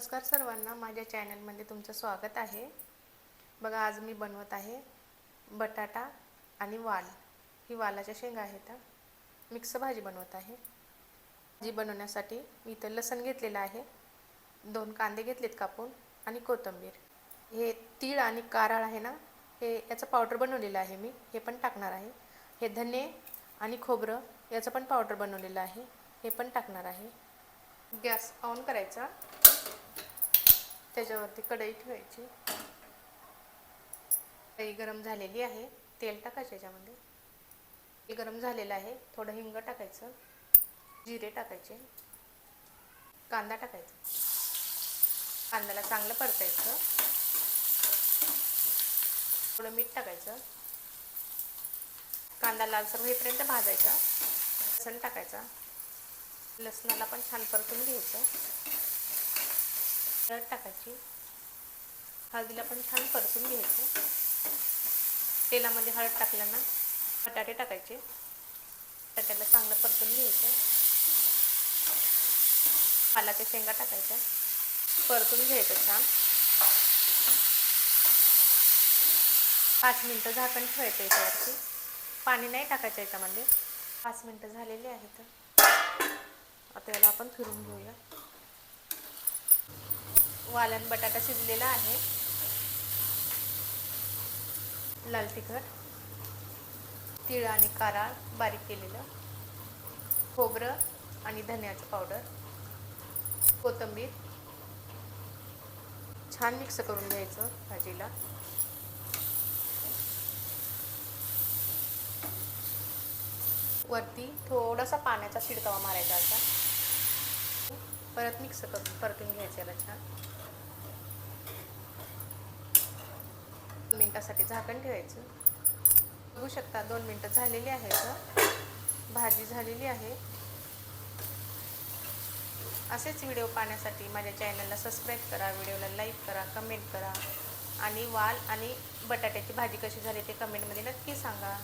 नमस्कार सर्वांना, माझ्या चॅनलमध्ये तुमचं स्वागत आहे। बघा, आज मी बनवत आहे बटाटा आणि वाल। ही वालाच्या शेंगा आहेत। मिक्स भाजी बनवत आहे। भाजी बनवण्यासाठी मी इथे लसूण घेतलेला आहे, 2 कांदे घेतलेत कापून आणि कोथिंबीर। हे तीळ आणि कारळ आहे ना, हे याचं पावडर बनवलेलं आहे मी, हे पण टाकणार आहे। हे धने आणि खोबरं याचं पण पावडर बनवलेलं आहे, हे पण टाकणार आहे। गॅस ऑन करायचा, त्याच्यावरती कढई ठेवायची। कढई गरम झालेली आहे, तेल टाकायचे याच्यामध्ये। तेल गरम झालेलं आहे, थोडं हिंग टाकायचं, जिरे टाकायचे, कांदा टाकायचा। कांद्याला चांगलं परतायचं, थोडं मीठ टाकायचं। कांदा लालसर होईपर्यंत भाजायचा। लसूण टाकायचा, लसणाला पण छान परतून घ्यायचं। हळद टाकायची, हळदीला पण छान परतून घ्यायचं। तेलामध्ये हळद टाकल्यानं बटाटे टाकायचे, बटाट्याला चांगलं परतून घ्यायचं। वालाच्या शेंगा टाकायच्या, परतून घ्यायचं छान। 5 मिनिटं झाकण ठेवायचं याच्यावरती, पाणी नाही टाकायचं याच्यामध्ये। 5 मिनिटं झालेली आहेत, आता याला आपण फिरून घेऊया। वाल आणि बटाटा शिजलेला आहे। लाल तिखट, तीळ आणि कारळ बारीक केलेलं, खोबरं आणि धन्याचं पावडर, कोथिंबीर छान मिक्स करून घ्यायचं भाजीला। वरती थोडासा पाण्याचा शिडकावा मारायचा असा, परत मिक्स करून परतून घ्यायचं याला छान। 2 मिनिटासाठी झाकण ठेवायचं। बघू शकता 2 मिनिटं झालेली आहेत, भाजी झालेली आहे। असेच व्हिडिओ पाहण्यासाठी माझ्या चॅनलला सबस्क्राईब करा, व्हिडिओला लाईक करा, कमेंट करा आणि वाल आणि बटाट्याची भाजी कशी झाली ते कमेंटमध्ये नक्की सांगा।